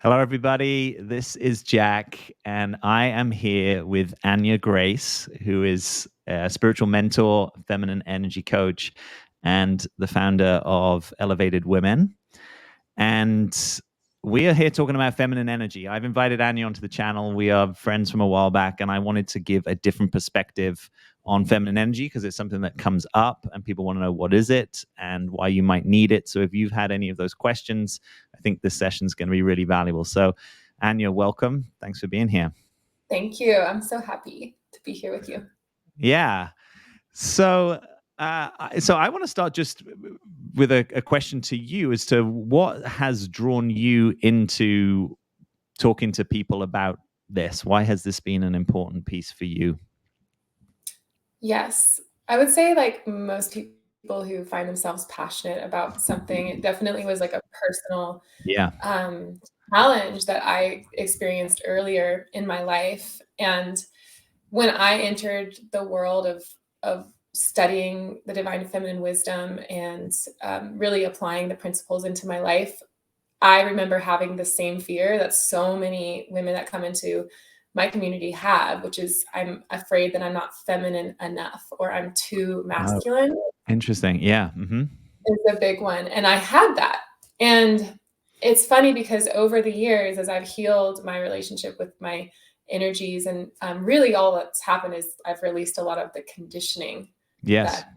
Hello, everybody. This is Jack, and I am here with Anya Grace, who is a spiritual mentor, feminine energy coach, and the founder of Elevated Women. And we are here talking about feminine energy. I've invited Anya onto the channel. We are friends from a while back, and I wanted to give a different perspective on feminine energy because it's something that comes up and people want to know what is it and why you might need it. So if you've had any of those questions, I think this session is going to be really valuable. So Anya, welcome. Thanks for being here. Thank you. I'm so happy to be here with you. Yeah. So I want to start just with a question to you as to what has drawn you into talking to people about this. Why has this been an important piece for you? Yes, I would say like most people who find themselves passionate about something, it definitely was like a personal Yeah. um, challenge that I experienced earlier in my life. And when I entered the world of studying the divine feminine wisdom and really applying the principles into my life, I remember having the same fear that so many women that come into my community have, which is I'm afraid that I'm not feminine enough or I'm too Oh, masculine interesting. Yeah. is a big one. And I had that. And it's funny because over the years, as I've healed my relationship with my energies, and really all that's happened is I've released a lot of the conditioning Yes. that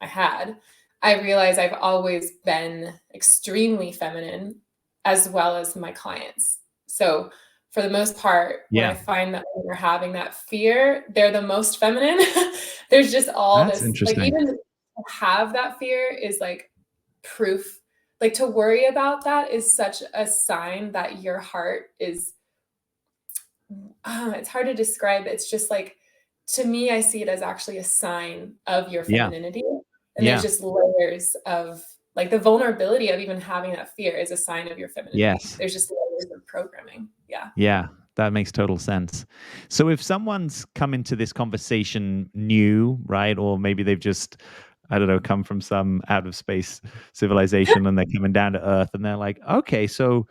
I had. I realize I've always been extremely feminine as well as my clients. So for the most part, when I Yeah. find that when we're having that fear, they're the most feminine. There's just all That's this, like interesting. even to have that fear is like proof. Like to worry about that is such a sign that your heart is, it's hard to describe. It's just like, to me, I see it as actually a sign of your Yeah. femininity. And there's Yeah. just layers of like the vulnerability of even having that fear is a sign of your femininity. Yes. There's just layers of programming. Yeah. Yeah. That makes total sense. So if someone's come into this conversation new, right, or maybe they've just, I don't know, come from some out of space civilization and they're coming down to Earth and they're like, okay, so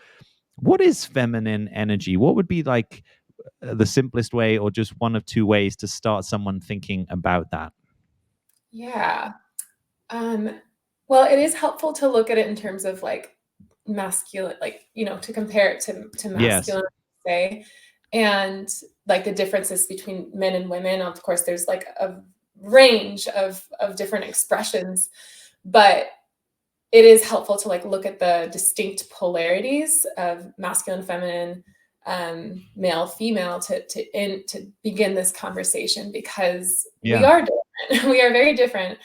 what is feminine energy? What would be like the simplest way or just one of two ways to start someone thinking about that? Yeah. Um, well, it is helpful to look at it in terms of like masculine, like, to compare it to Yes. masculine, say, and like the differences between men and women. Of course, there's like a range of different expressions, but it is helpful to like look at the distinct polarities of masculine, feminine, male, female to begin this conversation because we Yeah. are different. We are very different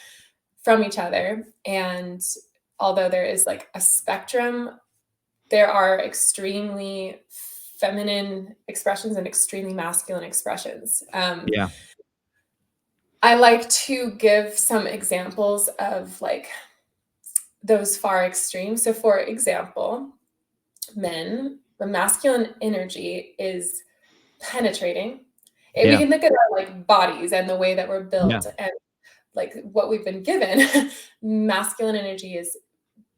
from each other. And although there is like a spectrum, there are extremely feminine expressions and extremely masculine expressions. Yeah. I like to give some examples of like those far extremes. So, for example, men, the masculine energy is penetrating. We Yeah. can look at our like bodies and the way that we're Yeah. built and like what we've been given. Masculine energy is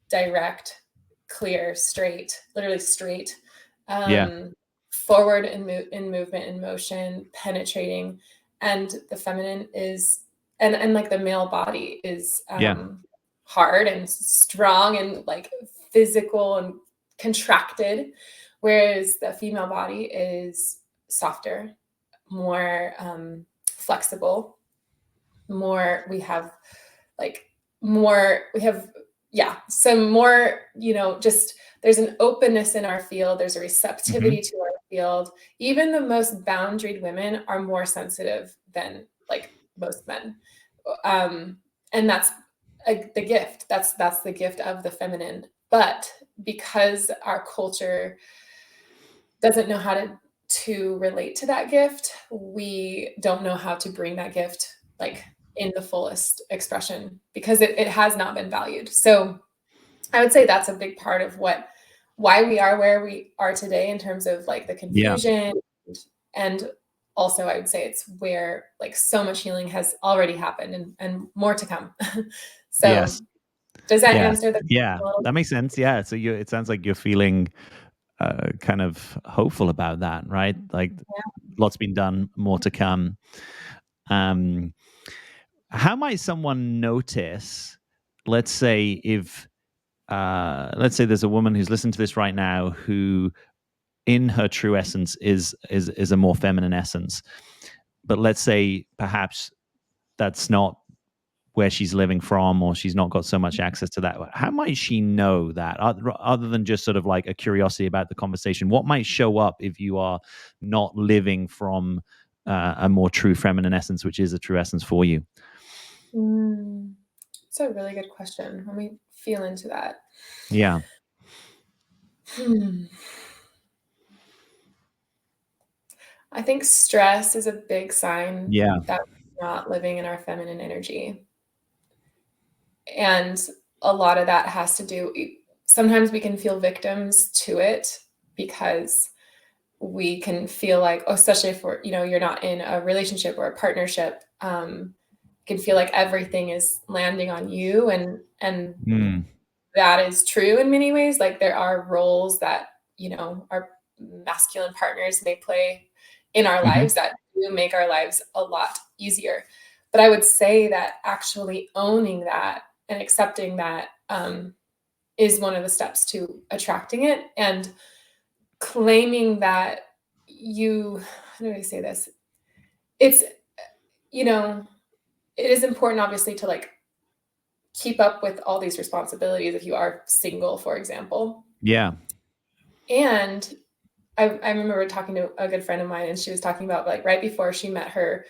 direct, clear, straight, literally straight, Yeah. forward in movement and motion, penetrating, and the feminine is, and like the male body is Yeah. hard and strong and like physical and contracted, whereas the female body is softer, more flexible, more we have like more we have yeah some more, just there's an openness in our field, there's a receptivity Hmm. to our field. Even the most boundaried women are more sensitive than like most men, um and that's the gift, that's the gift of the feminine. But because our culture doesn't know how to relate to that gift, we don't know how to bring that gift like in the fullest expression because it has not been valued. So I would say that's a big part of why we are where we are today in terms of like the Yeah. confusion. And also I would say it's where like so much healing has already happened and more to come. So Yes. does that Yes. answer the question Yeah. a little? That makes sense. Yeah. So it sounds like you're feeling kind of hopeful about that, right? Like, lots been done, more to come. How might someone notice, let's say if let's say there's a woman who's listening to this right now who in her true essence is a more feminine essence, but let's say perhaps that's not where she's living from, or she's not got so much access to that. How might she know that, other than just sort of like a curiosity about the conversation? What might show up if you are not living from a more true feminine essence, which is a true essence for you? It's a really good question. Let me feel into that. Yeah. I think stress is a big sign Yeah. that we're not living in our feminine energy. And a lot of that has to do, sometimes we can feel victims to it because we can feel like, especially if you're not in a relationship or a partnership, can feel like everything is landing on you, and that is true in many ways. Like there are roles that our masculine partners may play in our lives that do make our lives a lot easier. But I would say that actually owning that and accepting that is one of the steps to attracting it, and claiming that how do I say this? It's, it is important, obviously, to like keep up with all these responsibilities if you are single, for example. Yeah. And I remember talking to a good friend of mine, and she was talking about like right before she met her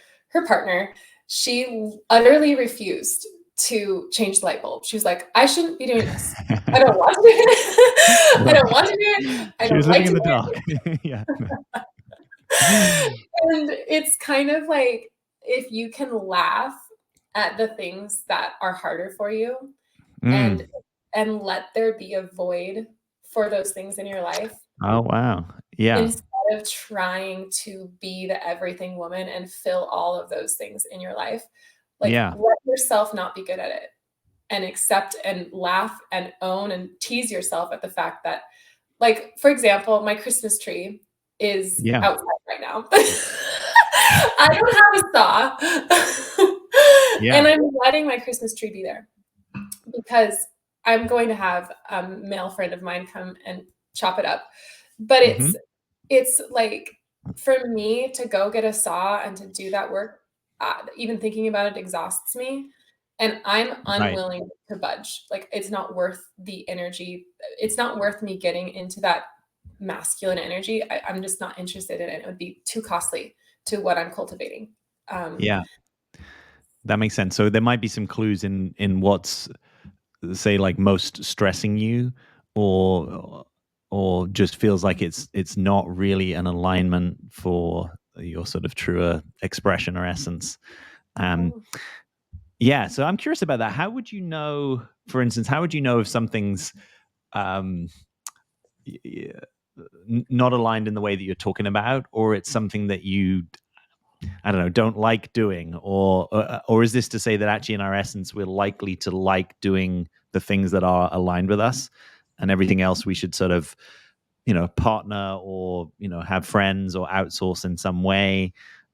partner, she utterly refused to change the light bulb. She was like, I shouldn't be doing this. I don't want to do it. I don't want to do it. I She was don't like living in to the dark. Yeah. And it's kind of like, if you can laugh at the things that are harder for you and let there be a void for those things in your life, Oh, wow. Yeah. instead of trying to be the everything woman and fill all of those things in your life, like Yeah. let yourself not be good at it, and accept and laugh and own and tease yourself at the fact that, like, for example, my Christmas tree is Yeah. outside right now. I don't have a saw. Yeah. And I'm letting my Christmas tree be there because I'm going to have a male friend of mine come and chop it up. But it's like, for me to go get a saw and to do that work, even thinking about it exhausts me. And I'm Right. unwilling to budge. Like, it's not worth the energy. It's not worth me getting into that masculine energy. I'm just not interested in it. It would be too costly to what I'm cultivating. Yeah. That makes sense. So there might be some clues in what's, say, like most stressing you, or just feels like it's not really an alignment for your sort of truer expression or essence. Yeah. So I'm curious about that. How would you know, for instance, how would you know if something's um, not aligned in the way that you're talking about, or it's something that you, I don't know, don't like doing, or is this to say that actually in our essence we're likely to like doing the things that are aligned with us, and everything else we should sort of, partner, or have friends, or outsource in some way?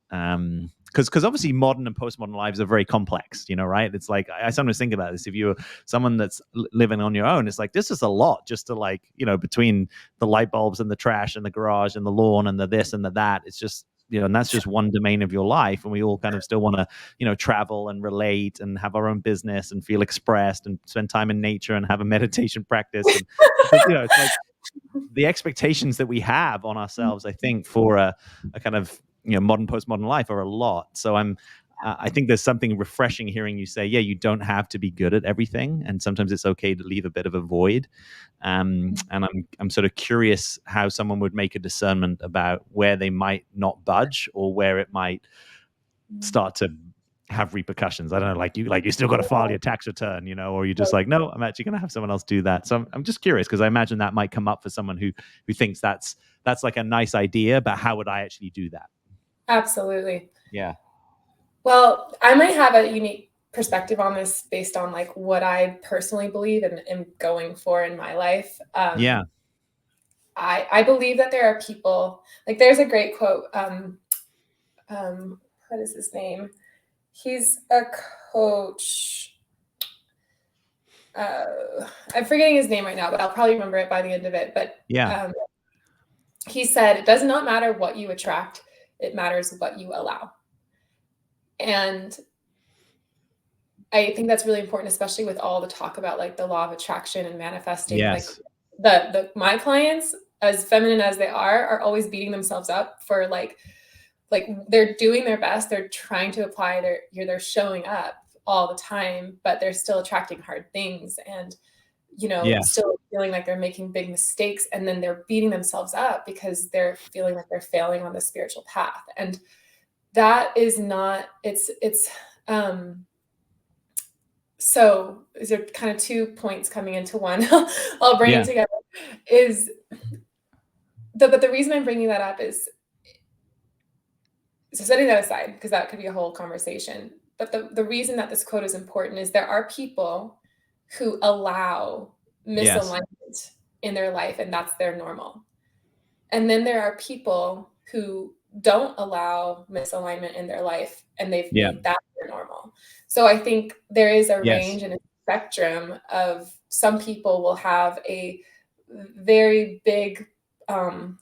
Because obviously modern and postmodern lives are very complex, right? It's like, I sometimes think about this. If you're someone that's living on your own, it's like, this is a lot just to, like, between the light bulbs and the trash and the garage and the lawn and the this and the that. It's just, and that's just one domain of your life. And we all kind of still want to, travel and relate and have our own business and feel expressed and spend time in nature and have a meditation practice. And, it's like the expectations that we have on ourselves, I think, for a kind of, modern, postmodern life are a lot. So I think there's something refreshing hearing you say, yeah, you don't have to be good at everything, and sometimes it's okay to leave a bit of a void. And I'm sort of curious how someone would make a discernment about where they might not budge, or where it might start to have repercussions. I don't know, like you still got to file your tax return, or you're just like, no, I'm actually going to have someone else do that. So I'm just curious, because I imagine that might come up for someone who thinks that's like a nice idea, but how would I actually do that? Absolutely. Yeah. Well, I might have a unique perspective on this based on like what I personally believe and am going for in my life. Yeah. I believe that there are people, like there's a great quote. What is his name? He's a coach. I'm forgetting his name right now, but I'll probably remember it by the end of it. But Yeah. He said, it does not matter what you attract, it matters what you allow. And I think that's really important, especially with all the talk about like the law of attraction and manifesting. Yes. Like my clients, as feminine as they are always beating themselves up for like they're doing their best, they're trying to apply they're showing up all the time, but they're still attracting hard things and Yes. still feeling like they're making big mistakes, and then they're beating themselves up because they're feeling like they're failing on the spiritual path. And that is not, so is there kind of 2 points coming into one? I'll bring Yeah. it together. But the reason I'm bringing that up is, so setting that aside, because that could be a whole conversation. But the reason that this quote is important is there are people who allow Yes. misalignment in their life, and that's their normal. And then there are people who don't allow misalignment in their life, and they've made that their normal. So I think there is a range and a spectrum of, some people will have a very big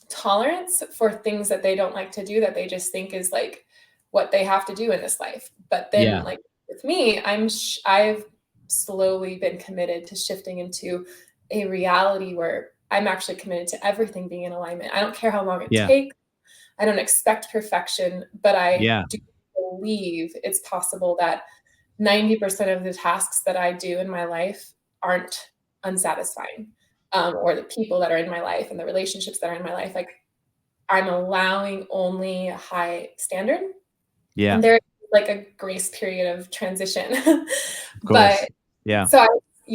tolerance for things that they don't like to do, that they just think is like what they have to do in this life. But then like with me, I've slowly been committed to shifting into a reality where I'm actually committed to everything being in alignment. I don't care how long it takes. I don't expect perfection, but I do believe it's possible that 90% of the tasks that I do in my life aren't unsatisfying. Or the people that are in my life and the relationships that are in my life, like I'm allowing only a high standard. Yeah. And there's like a grace period of transition. But so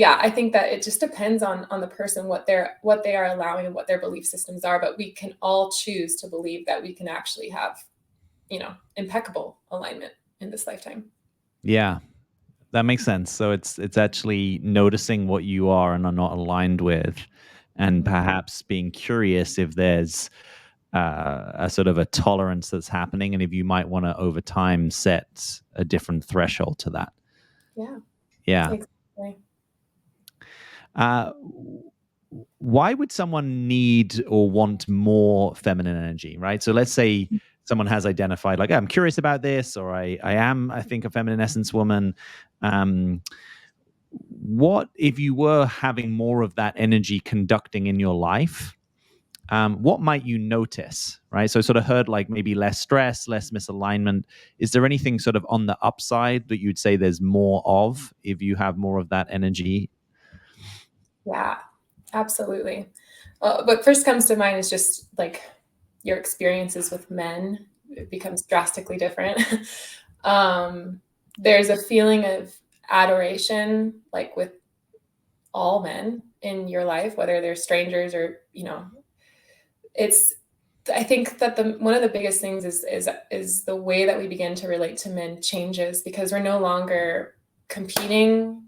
I think that it just depends on the person, what they are allowing and what their belief systems are. But we can all choose to believe that we can actually have, impeccable alignment in this lifetime. Yeah. That makes sense. So it's actually noticing what you are and are not aligned with, and perhaps being curious if there's a sort of a tolerance that's happening, and if you might want to over time set a different threshold to that. Yeah. Exactly. Why would someone need or want more feminine energy, right? So let's say someone has identified, like, I'm curious about this, or I think, a feminine essence woman. What if you were having more of that energy conducting in your life? What might you notice, right? So sort of heard like maybe less stress, less misalignment. Is there anything sort of on the upside that you'd say there's more of if you have more of that energy? Yeah, absolutely. What first comes to mind is just like your experiences with men. It becomes drastically different. There's a feeling of adoration, like with all men in your life, whether they're strangers or, I think that one of the biggest things is the way that we begin to relate to men changes, because we're no longer competing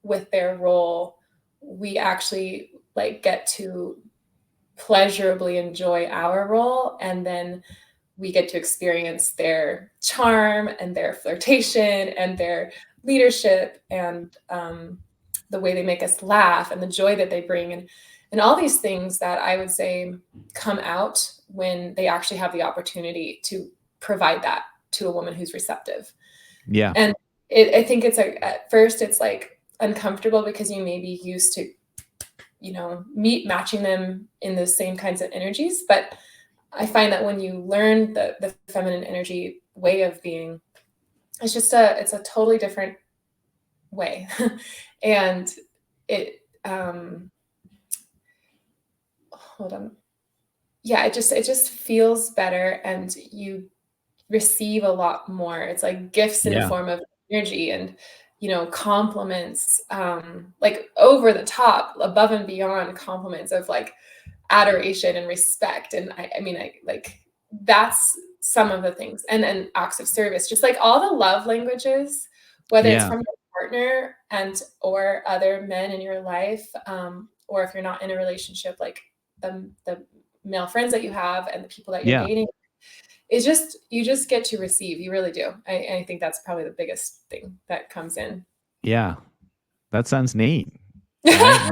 with their role. We actually like get to pleasurably enjoy our role, and then we get to experience their charm and their flirtation and their leadership and the way they make us laugh and the joy that they bring, and all these things that I would say come out when they actually have the opportunity to provide that to a woman who's receptive. Yeah. And I think it's like, at first it's like uncomfortable because you may be used to, matching them in the same kinds of energies. But I find that when you learn the feminine energy way of being, it's a totally different way. And it, hold on. Yeah, it just feels better, and you receive a lot more. It's like gifts in the form of energy and, compliments, like over the top, above and beyond compliments of like adoration and respect. And I mean, like that's some of the things, and acts of service, just like all the love languages, whether it's from your partner and or other men in your life, or if you're not in a relationship, like the male friends that you have and the people that you're Yeah. dating, is just, you just get to receive. You really do. I think that's probably the biggest thing that comes in. Yeah. That sounds neat. Right?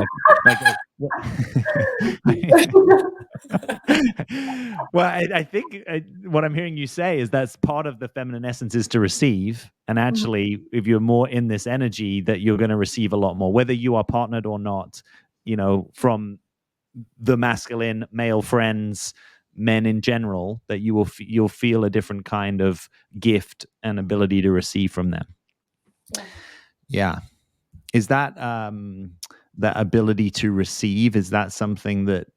Well, I think what I'm hearing you say is that's part of the feminine essence is to receive. And actually, if you're more in this energy, that you're going to receive a lot more, whether you are partnered or not, from the masculine male friends, men in general, that you'll feel a different kind of gift and ability to receive from them. Yeah. Yeah. Is that that ability to receive, is that something that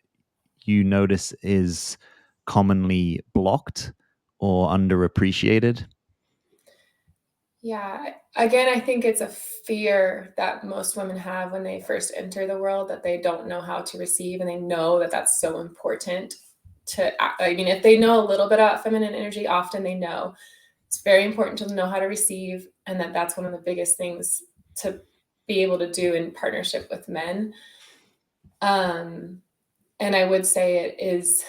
you notice is commonly blocked or underappreciated? Yeah. Again, I think it's a fear that most women have when they first enter the world, that they don't know how to receive, and they know that that's so important I mean, if they know a little bit about feminine energy, often they know it's very important to know how to receive, and that's one of the biggest things to be able to do in partnership with men. And I would say it is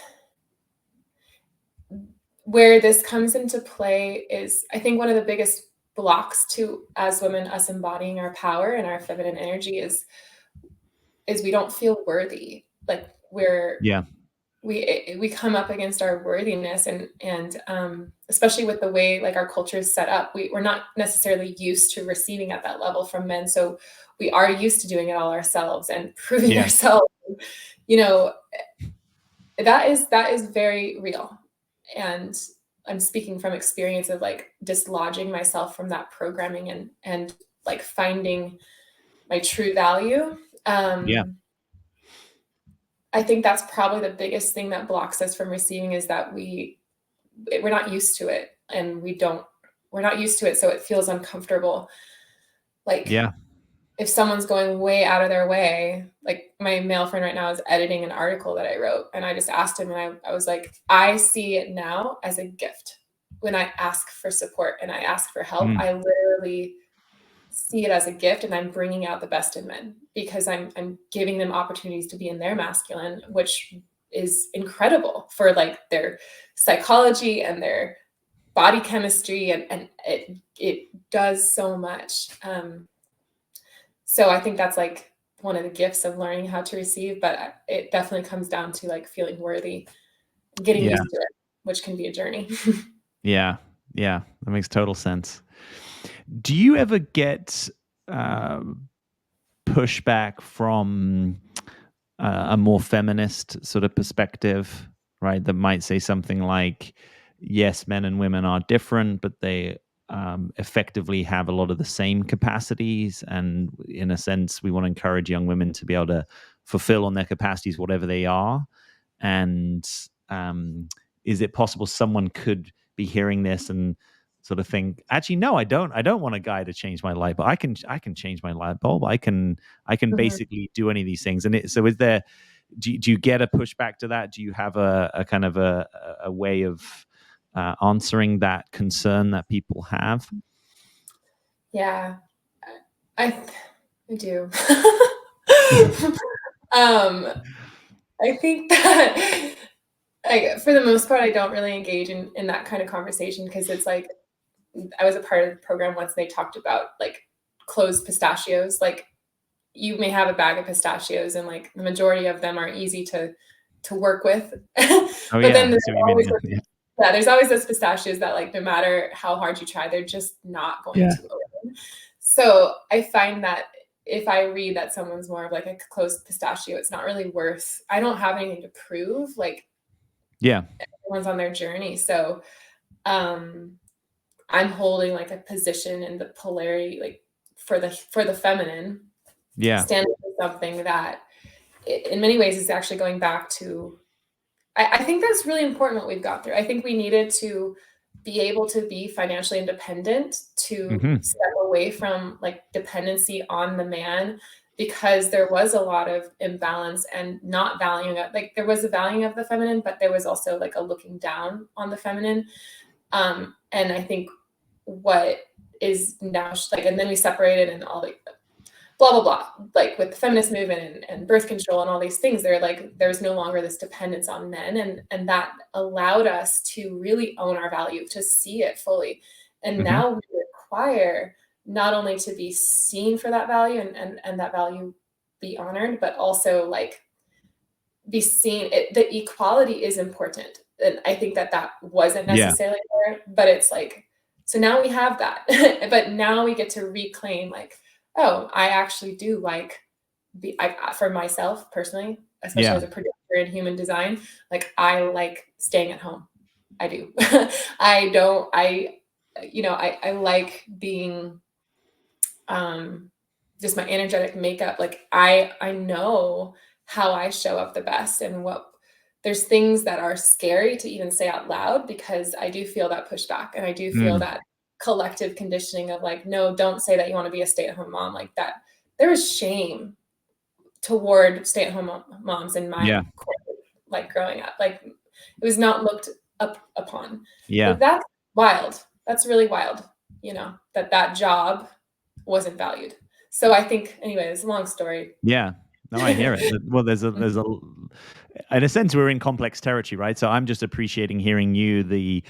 where this comes into play is, I think one of the biggest blocks to, as women, us embodying our power and our feminine energy is we don't feel worthy. Like Yeah. we come up against our worthiness, and especially with the way like our culture is set up, we're not necessarily used to receiving at that level from men. So we are used to doing it all ourselves and proving Yeah. ourselves. You know, that is very real. And I'm speaking from experience of like dislodging myself from that programming and like finding my true value. Yeah. I think that's probably the biggest thing that blocks us from receiving, is that we're not used to it, and we're not used to it, so it feels uncomfortable. Like, Yeah. if someone's going way out of their way, like my male friend right now is editing an article that I wrote, and I just asked him, and I was like, I see it now as a gift. When I ask for support and I ask for help, Mm. I literally see it as a gift, and I'm bringing out the best in men, because I'm giving them opportunities to be in their masculine, which is incredible for like their psychology and their body chemistry, and it does so much. So I think that's like one of the gifts of learning how to receive, but it definitely comes down to like feeling worthy, getting Yeah. used to it, which can be a journey. Yeah. Yeah. That makes total sense. Do you ever get uh, pushback from a more feminist sort of perspective, right? That might say something like, yes, men and women are different, but they effectively have a lot of the same capacities. And in a sense, we want to encourage young women to be able to fulfill on their capacities, whatever they are. And is it possible someone could be hearing this and sort of think, actually, no, I don't want a guy to change my light bulb. I can change my light bulb. I can Mhm. basically do any of these things. And so is there, do you get a pushback to that? Do you have a kind of a way of answering that concern that people have? Yeah, I I do. um, I think that for the most part, I don't really engage in that kind of conversation, because it's like, I was a part of the program once, and they talked about like closed pistachios. Like, you may have a bag of pistachios, and like the majority of them are easy to work with. Oh But yeah, then I see what you mean. Yeah. there's always those pistachios that like no matter how hard you try, they're just not going Yeah. to open. So I find that if I read that someone's more of like a closed pistachio, it's not really worth. I don't have anything to prove. Like, Yeah. everyone's on their journey. So um I'm holding like a position in the polarity, like for the feminine, Yeah. standing for something that in many ways is actually going back to, I think that's really important what we've got through. I think we needed to be able to be financially independent, to Hmm. step away from like dependency on the man, because there was a lot of imbalance and not valuing it. Like, there was a valuing of the feminine, but there was also like a looking down on the feminine. And I think what is now like, and then we separated and all, like blah blah blah, like with the feminist movement and birth control and all these things, they're like, there's no longer this dependence on men, and that allowed us to really own our value, to see it fully. And Hmm. now we require not only to be seen for that value, and that value be honored, but also like be seen. The equality is important, and I think that that wasn't Yeah. necessarily there, but it's like, so now we have that. But now we get to reclaim, like, oh, I actually do like for myself personally, especially Yeah. as a producer in human design, like I like staying at home. I do. I don't, I like being, um, just my energetic makeup. Like I know how I show up the best, and what there's things that are scary to even say out loud, because I do feel that pushback, and I do feel Mm. that collective conditioning of like, no, don't say that you want to be a stay-at-home mom, like that. There is shame toward stay-at-home moms in my Yeah. like growing up. Like it was not looked up upon. Yeah. Like that's wild. That's really wild, that that job wasn't valued. So I think, anyway, it's a long story. Yeah. No, I hear it. Well, in a sense, we're in complex territory, right? So I'm just appreciating hearing you, the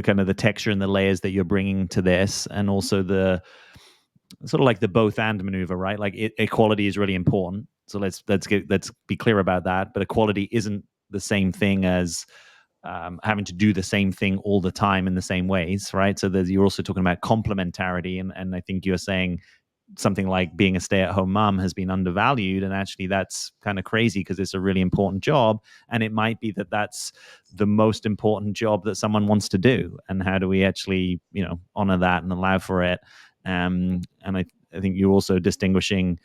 kind of the texture and the layers that you're bringing to this, and also the sort of like the both and maneuver, right? Like equality is really important. So let's be clear about that. But equality isn't the same thing as having to do the same thing all the time in the same ways, right? So you're also talking about complementarity, and I think you're saying something like being a stay-at-home mom has been undervalued, and actually that's kind of crazy because it's a really important job, and it might be that that's the most important job that someone wants to do, and how do we actually honor that and allow for it. And I think you're also distinguishing,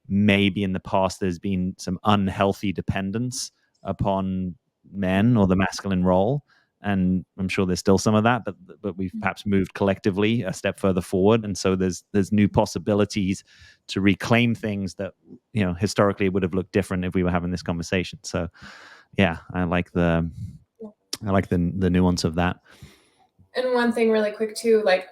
maybe in the past there's been some unhealthy dependence upon men or the masculine role, and I'm sure there's still some of that, but we've perhaps moved collectively a step further forward, and so there's new possibilities to reclaim things that historically would have looked different if we were having this conversation. So yeah, I like the nuance of that. And one thing really quick too, like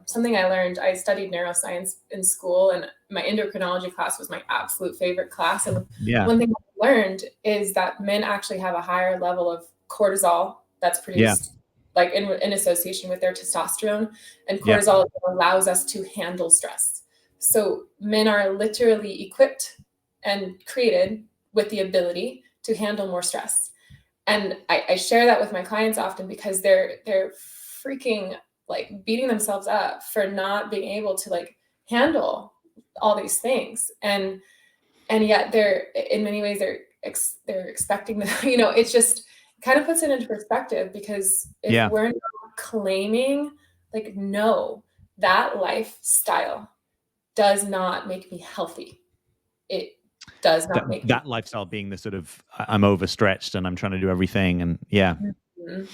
something I learned, I studied neuroscience in school, and my endocrinology class was my absolute favorite class. And Yeah. one thing I learned is that men actually have a higher level of cortisol that's Yeah. produced like in association with their testosterone. And Yeah. cortisol allows us to handle stress. So men are literally equipped and created with the ability to handle more stress. And I share that with my clients often, because they're freaking like beating themselves up for not being able to like handle all these things, and yet they're, in many ways, they're expecting that. It's just kind of puts it into perspective, because if Yeah. we're not claiming, like, no, that lifestyle does not make me healthy, it does that, not make me. that lifestyle being the sort of I'm overstretched and I'm trying to do everything, and yeah.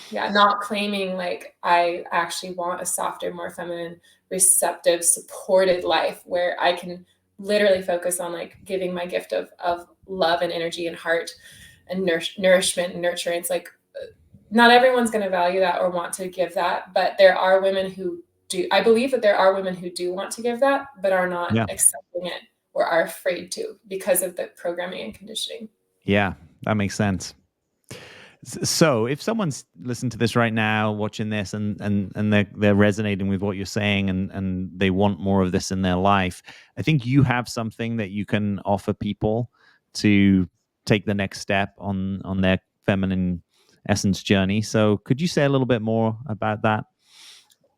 Yeah, not claiming like I actually want a softer, more feminine, receptive, supported life where I can literally focus on like giving my gift of love and energy and heart and nourishment and nurturing. It's like not everyone's going to value that or want to give that, but there are women who do. I believe that there are women who do want to give that, but are not Yeah. accepting it or are afraid to, because of the programming and conditioning. Yeah, that makes sense. So if someone's listening to this right now, watching this, and they're resonating with what you're saying, and they want more of this in their life, I think you have something that you can offer people to take the next step on their feminine essence journey. So could you say a little bit more about that?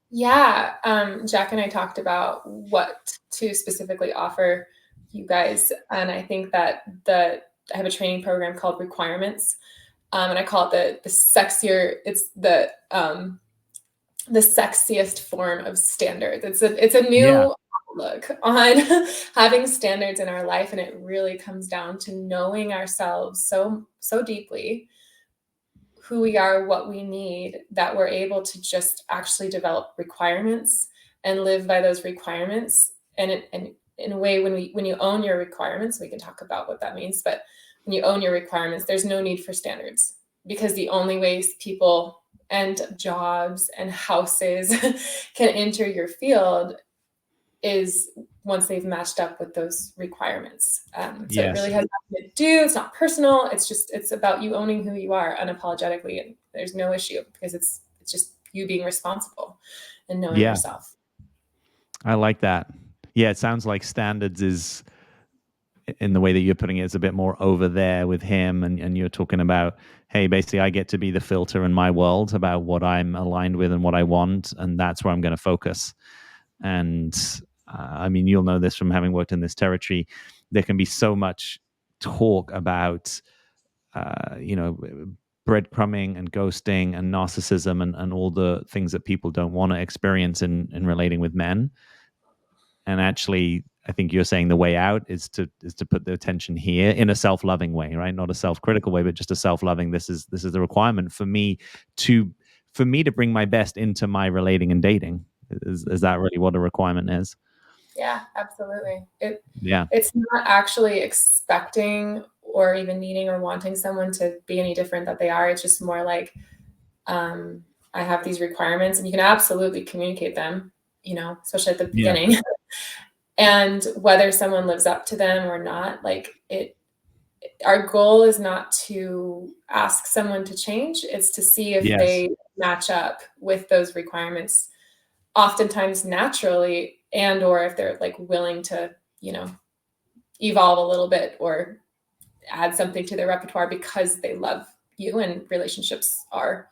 Yeah, Jack and I talked about what to specifically offer you guys, and I think that I have a training program called Requirements, and I call it the sexier. It's the sexiest form of standards. It's a Yeah. new outlook on having standards in our life, and it really comes down to knowing ourselves so deeply, who we are, what we need, that we're able to just actually develop requirements and live by those requirements. And in a way, when you own your requirements, we can talk about what that means. But when you own your requirements, there's no need for standards, because the only ways people and jobs and houses can enter your field is once they've matched up with those requirements. So it really Yes. has nothing to do. It's not personal. It's about you owning who you are unapologetically, and there's no issue because it's just you being responsible and knowing Yeah. yourself. I like that. Yeah, it sounds like standards is, in the way that you're putting it, is a bit more over there with him, and you're talking about, hey, basically I get to be the filter in my world about what I'm aligned with and what I want, and that's where I'm going to focus. And I mean, you'll know this from having worked in this territory. There can be so much talk about, you know, breadcrumbing and ghosting and narcissism and all the things that people don't want to experience in relating with men. And actually, I think you're saying the way out is to put the attention here in a self-loving way, right? Not a self-critical way, but just a self-loving. This is the requirement for me to bring my best into my relating and dating. Is that really what a requirement is? Yeah, absolutely. Yeah. It's not actually expecting or even needing or wanting someone to be any different that they are. It's just more like, I have these requirements, and you can absolutely communicate them, especially at the Yeah. beginning. And whether someone lives up to them or not, our goal is not to ask someone to change. It's to see if Yes. they match up with those requirements, oftentimes naturally, and or if they're willing to, evolve a little bit or add something to their repertoire because they love you, and relationships are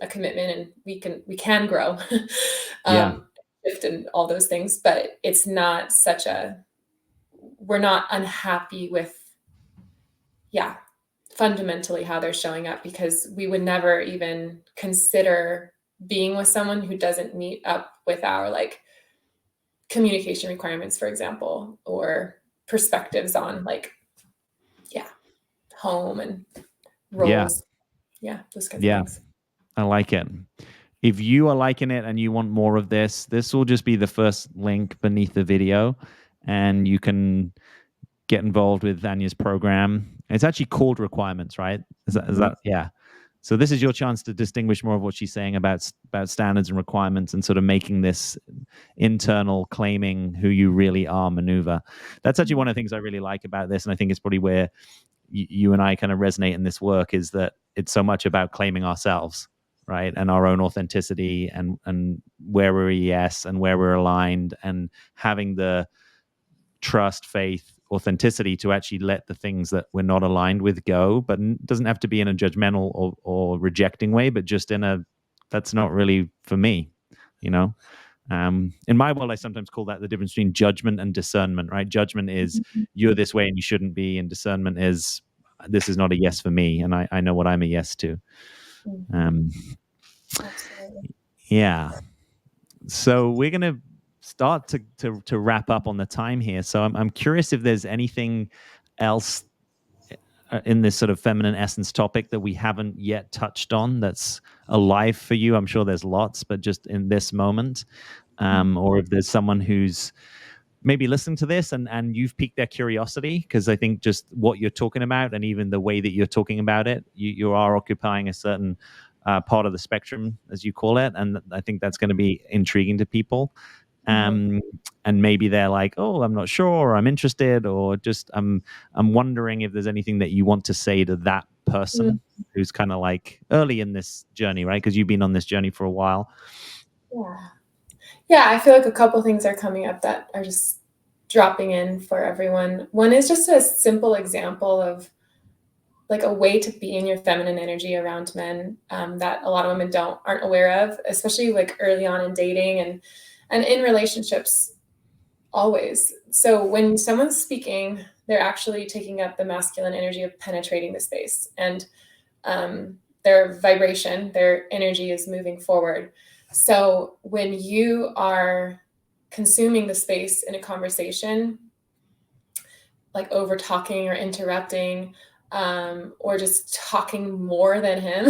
a commitment, and we can grow. Yeah. Shift and all those things, but it's not we're not unhappy with, fundamentally how they're showing up, because we would never even consider being with someone who doesn't meet up with our communication requirements, for example, or perspectives on home and Yeah. roles. Yeah, those kinds of Yeah. things. I like it. If you are liking it and you want more of this, this will just be the first link beneath the video, and you can get involved with Anya's program. It's actually called Requirements, right? Is that yeah. So this is your chance to distinguish more of what she's saying about standards and requirements, and sort of making this internal claiming who you really are maneuver. That's actually one of the things I really like about this, and I think it's probably where you and I kind of resonate in this work, is that it's so much about claiming ourselves, right, and our own authenticity, and where we're yes and where we're aligned, and having the trust, faith, authenticity to actually let the things that we're not aligned with go. But it doesn't have to be in a judgmental or rejecting way, but just in a, that's not really for me, you know. In my world, I sometimes call that the difference between judgment and discernment, right? Judgment is you're this way and you shouldn't be, and discernment is this is not a yes for me, and I know what I'm a yes to. Absolutely. Yeah. So we're gonna start to wrap up on the time here. So I'm curious if there's anything else in this sort of feminine essence topic that we haven't yet touched on that's alive for you. I'm sure there's lots, but just in this moment, or if there's someone who's maybe listening to this and you've piqued their curiosity, because I think just what you're talking about and even the way that you're talking about it, you are occupying a certain part of the spectrum, as you call it, and I think that's going to be intriguing to people. And maybe they're like, oh, I'm not sure, or I'm interested, or just I'm wondering if there's anything that you want to say to that person who's kind of like early in this journey, right? Because you've been on this journey for a while. Yeah, I feel like a couple things are coming up that are just dropping in for everyone. One is just a simple example of a way to be in your feminine energy around men, that a lot of women aren't aware of, especially early on in dating and in relationships always. So when someone's speaking, they're actually taking up the masculine energy of penetrating the space, and their vibration, their energy is moving forward. So when you are consuming the space in a conversation, over talking or interrupting, or just talking more than him,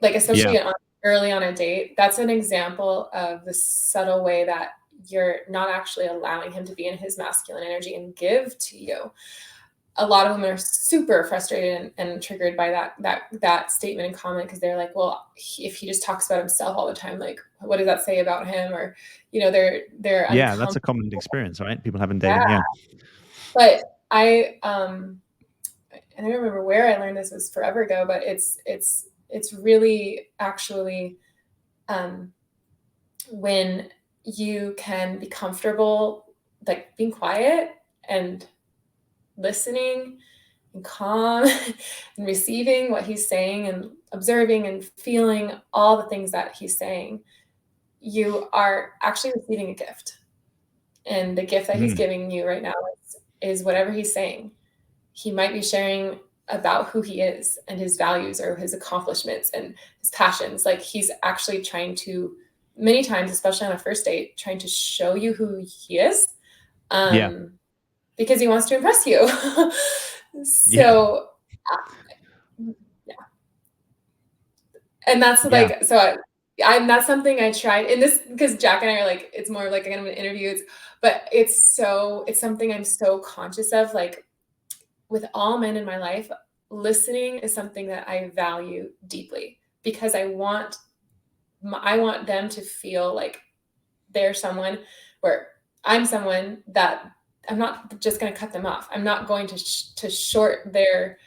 especially early on a date, that's an example of the subtle way that you're not actually allowing him to be in his masculine energy and give to you. a lot of women are super frustrated and triggered by that statement and comment, because they're like, well, if he just talks about himself all the time, like, what does that say about him? Or, they're Yeah, that's a uncomfortable. common experience, right? People having dating. Yeah. But I and I don't remember where I learned this, was forever ago, but it's really actually when you can be comfortable, like being quiet and listening and calm and receiving what he's saying and observing and feeling all the things that he's saying, you are actually receiving a gift. And the gift that he's giving you right now is whatever he's saying. He might be sharing about who he is and his values or his accomplishments and his passions. Like, he's actually trying to, many times, especially on a first date, trying to show you who he is. Because he wants to impress you. So, yeah. And that's like, so that's something I tried, and this, because Jack and I are like, it's more like kind of an interview, but it's something I'm so conscious of, like, with all men in my life, listening is something that I value deeply, because I want them to feel like they're someone where I'm someone that I'm not just going to cut them off. I'm not going to short their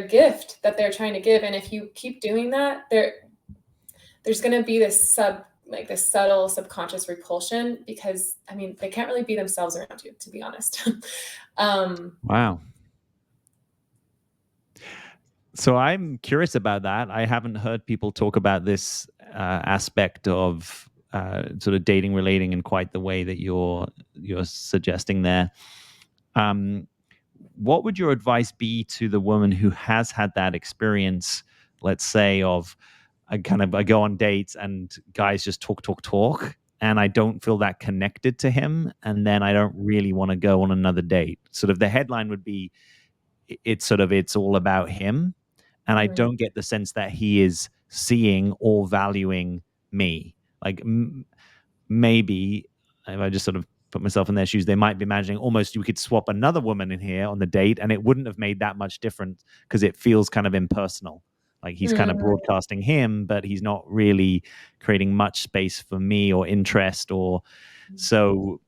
gift that they're trying to give. And if you keep doing that, there's going to be this subtle subconscious repulsion, because I mean, they can't really be themselves around you, to be honest. Wow. So I'm curious about that. I haven't heard people talk about this aspect of sort of dating, relating in quite the way that you're suggesting there. What would your advice be to the woman who has had that experience, let's say, of I go on dates and guys just talk, and I don't feel that connected to him, and then I don't really want to go on another date? Sort of the headline would be, it's all about him, and I don't get the sense that he is seeing or valuing me. Like, maybe if I just sort of put myself in their shoes, they might be imagining almost you could swap another woman in here on the date and it wouldn't have made that much difference, because it feels kind of impersonal. Like, he's kind of broadcasting him, but he's not really creating much space for me or interest. Or so,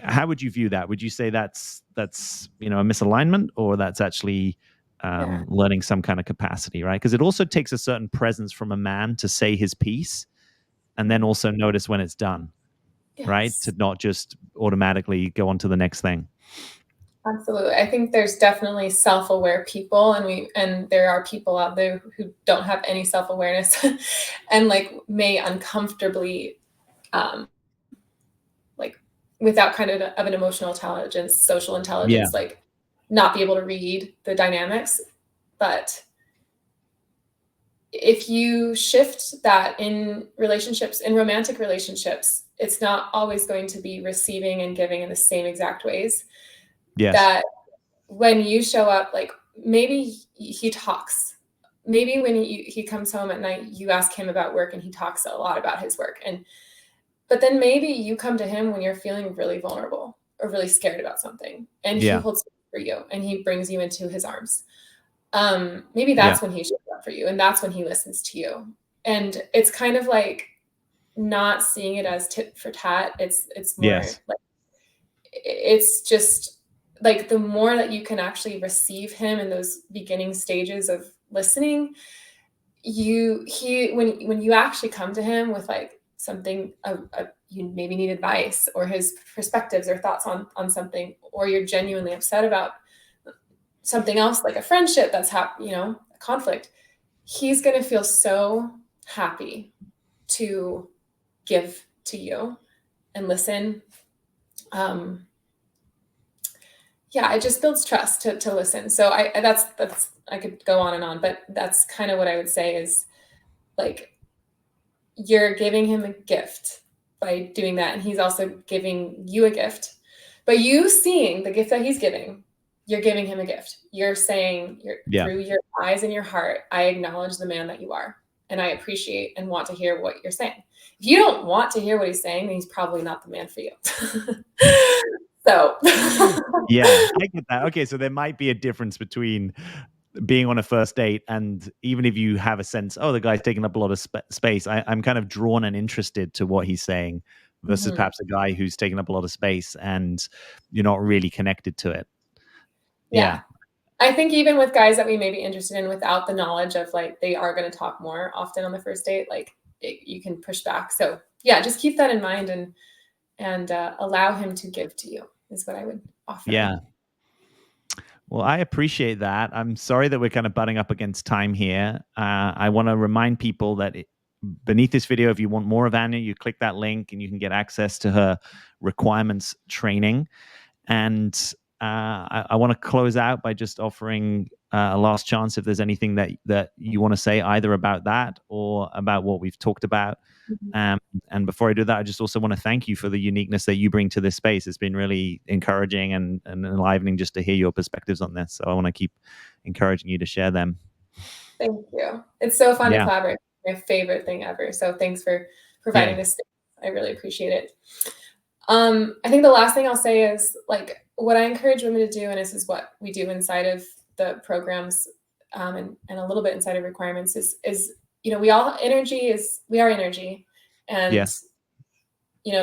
how would you view that? Would you say that's a misalignment, or that's actually learning some kind of capacity, right? Because it also takes a certain presence from a man to say his piece and then also notice when it's done. Yes. Right? To not just automatically go on to the next thing. Absolutely. I think there's definitely self-aware people, and there are people out there who don't have any self-awareness and like may uncomfortably like, without kind of an emotional intelligence, social intelligence, like not be able to read the dynamics. But if you shift that in relationships, in romantic relationships, it's not always going to be receiving and giving in the same exact ways. Yes. That when you show up, like, maybe he talks. Maybe when he comes home at night, you ask him about work and he talks a lot about his work. But then maybe you come to him when you're feeling really vulnerable or really scared about something, and he holds space for you and he brings you into his arms. Maybe that's when he shows up for you, and that's when he listens to you. And it's kind of like not seeing it as tit for tat. It's more like, it's just like, the more that you can actually receive him in those beginning stages of listening, when you actually come to him with like something, you maybe need advice or his perspectives or thoughts on something, or you're genuinely upset about something else, like a friendship that's a conflict, he's going to feel so happy to give to you and listen. It just builds trust to listen. So that's I could go on and on, but that's kind of what I would say is, like, you're giving him a gift by doing that, and he's also giving you a gift. But you seeing the gift that he's giving, you're giving him a gift. You're saying, through your eyes and your heart, I acknowledge the man that you are, and I appreciate and want to hear what you're saying. If you don't want to hear what he's saying, then he's probably not the man for you. So Yeah, I get that. Okay, so there might be a difference between being on a first date and even if you have a sense, oh, the guy's taking up a lot of space, I'm kind of drawn and interested to what he's saying versus Mhm. perhaps a guy who's taking up a lot of space and you're not really connected to it. Yeah. Yeah. I think even with guys that we may be interested in without the knowledge of like they are going to talk more often on the first date, like you can push back. So yeah, just keep that in mind and allow him to give to you is what I would offer. Yeah. Well, I appreciate that. I'm sorry that we're kind of butting up against time here. I want to remind people that beneath this video, if you want more of Anya, you click that link and you can get access to her requirements training. And I want to close out by just offering a last chance if there's anything that you want to say either about that or about what we've talked about. Mhm. And before I do that, I just also want to thank you for the uniqueness that you bring to this space. It's been really encouraging and enlivening just to hear your perspectives on this. So I want to keep encouraging you to share them. Thank you. It's so fun to Yeah, collaborate. My favorite thing ever. So thanks for yeah, providing this space. I really appreciate it. I think the last thing I'll say is like what I encourage women to do, and this is what we do inside of the programs, and a little bit inside of requirements is we all we are energy, and yes,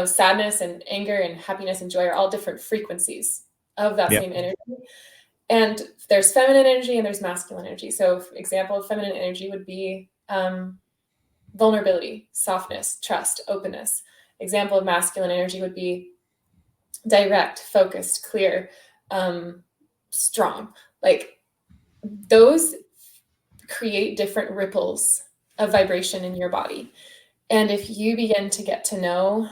sadness and anger and happiness and joy are all different frequencies of that yep, same energy. And there's feminine energy and there's masculine energy. So, for example of feminine energy would be vulnerability, softness, trust, openness. Example of masculine energy would be direct, focused, clear, strong. Like those create different ripples of vibration in your body. And if you begin to get to know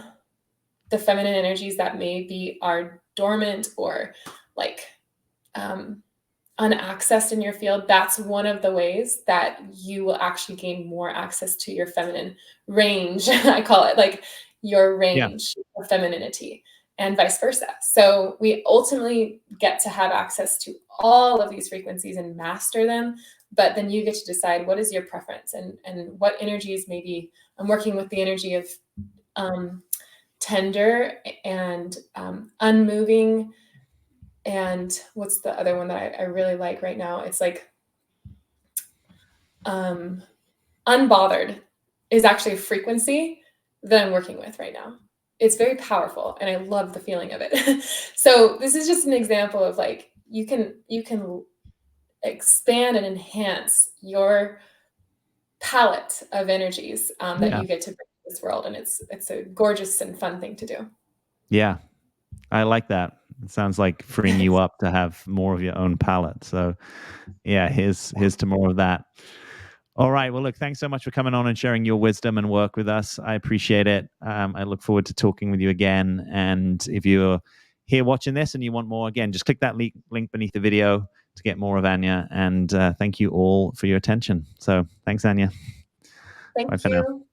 the feminine energies that maybe are dormant or like unaccessed in your field, that's one of the ways that you will actually gain more access to your feminine range. I call it like your yeah, range of femininity and vice versa. So we ultimately get to have access to all of these frequencies and master them. But then you get to decide what is your preference and what energies. Maybe I'm working with the energy of tender and unmoving. And what's the other one that I really like right now? It's like unbothered is actually a frequency that I'm working with right now. It's very powerful and I love the feeling of it. So this is just an example of like you can expand and enhance your palette of energies that yeah, you get to bring to this world, and it's a gorgeous and fun thing to do. yeah. I like that. It sounds like freeing you up to have more of your own palette. So yeah, here's to more of that. All right. Well, look, thanks so much for coming on and sharing your wisdom and work with us. I appreciate it. I look forward to talking with you again. And if you're here watching this and you want more, again, just click that link beneath the video to get more of Anya. And thank you all for your attention. So thanks, Anya. Bye Thank for now. you.